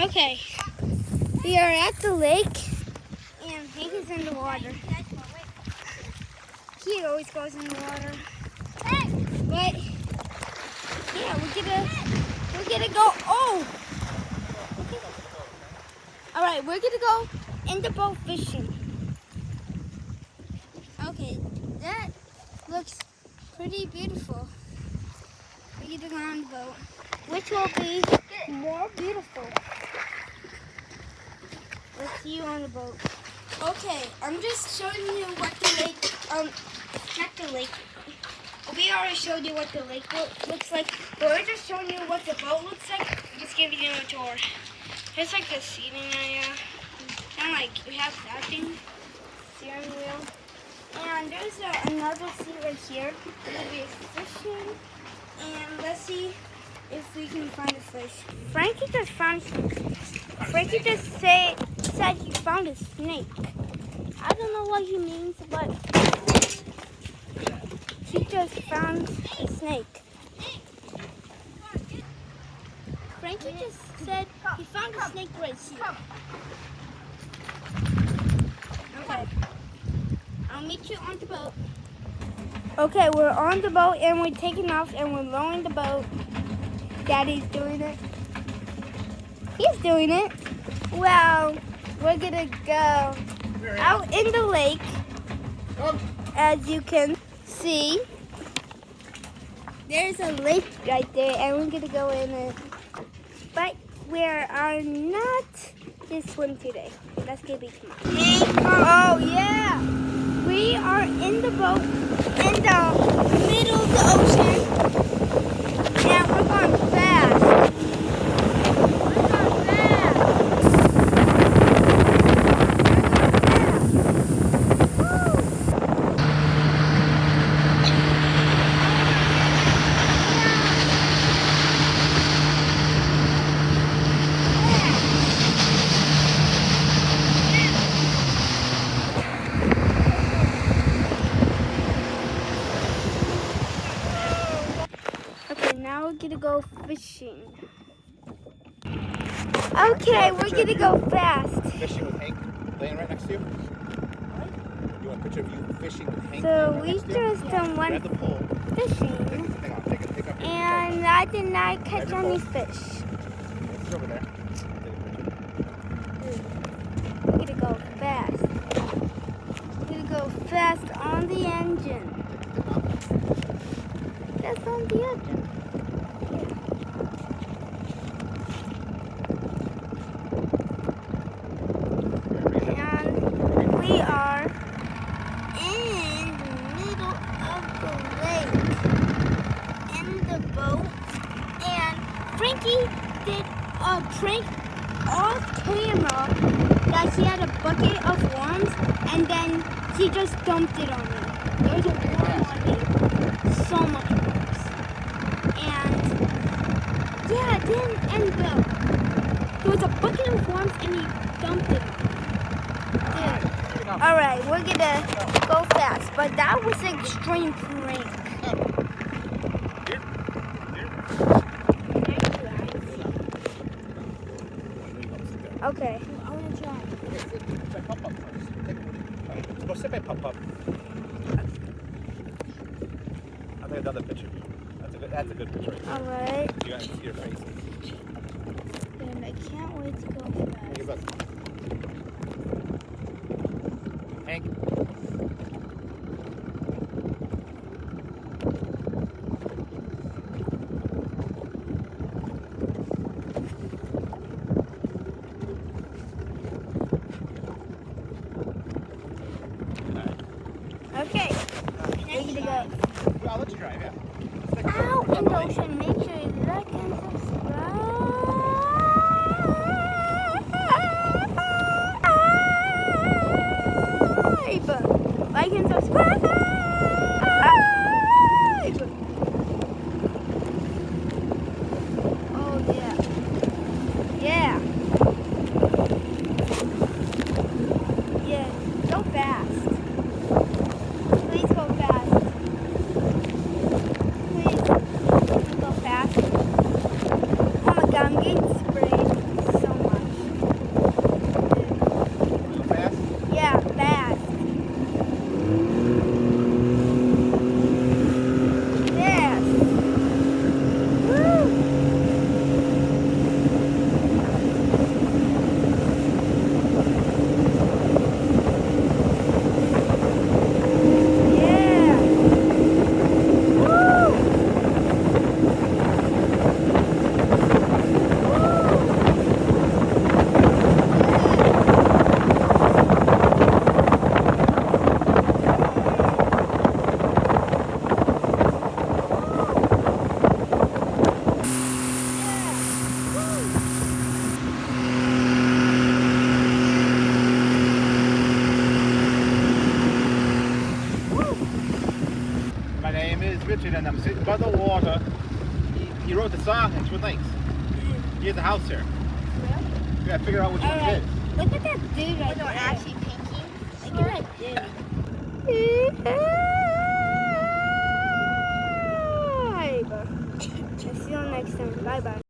Okay, we are at the lake, and Hank is in the water. He always goes in the water. But yeah, we're gonna go. Oh, all right, we're gonna go in the boat fishing. Okay, that looks pretty beautiful. We're gonna go on the boat, which will be more beautiful. Let's see you on the boat. Okay, I'm just showing you what the lake, not the lake. We already showed you what the lake looks like, but we're just showing you what the boat looks like. Just giving you a tour. It's like the seating area. And like, we have that thing, steering wheel. And there's another seat right here. We'll be fishing. And let's see if we can find a fish. Frankie just said he found a snake. I don't know what he means, but he just found a snake. Frankie just said he found a snake right here. Okay. I'll meet you on the boat. Okay, we're on the boat and we're taking off and we're lowering the boat. Daddy's doing it. He's doing it. Well, we're gonna go out in the lake, as you can see. There's a lake right there, and we're gonna go in it. But we are not to swim today. That's gonna be tomorrow. Oh yeah, we are in the boat in the middle of the ocean, and we're going fast. Now we're gonna go fishing. Okay, we're gonna go fast. Fishing with Hank laying right next to you? You want a picture of you fishing with Hank? So we just went Grab the pole. fishing, Hang on, take up your and I did not catch any fish. It's over there. We're gonna go fast. We're gonna go fast on the engine. That's on the engine. We are in the middle of the lake in the boat, and Frankie did a prank off camera that he had a bucket of worms and then he just dumped it on me. There was a worm on me, so much worms. And yeah, it didn't end well. There was a bucket of worms and he dumped it on me. Alright, we're gonna go fast, but that was an extreme prank. Okay. I wanna try. Go sit by Pop Pop. I'll take another picture. That's a good picture right there. Alright. You gotta see your face. And I can't wait to go fast. Hank. Okay. We're gonna go. I'll let you drive, yeah. Out in the ocean. Make sure you like and subscribe. Like and subscribe. Oh yeah. Yeah. Yeah. Go fast. Please go fast. Please go fast. wrote the song at Twin Lakes. He has a house here. You gotta figure out which one it Alright. is. Look at that dude right No, there. actually, Pinky. Look at that dude. Bye. See you next time. Bye bye.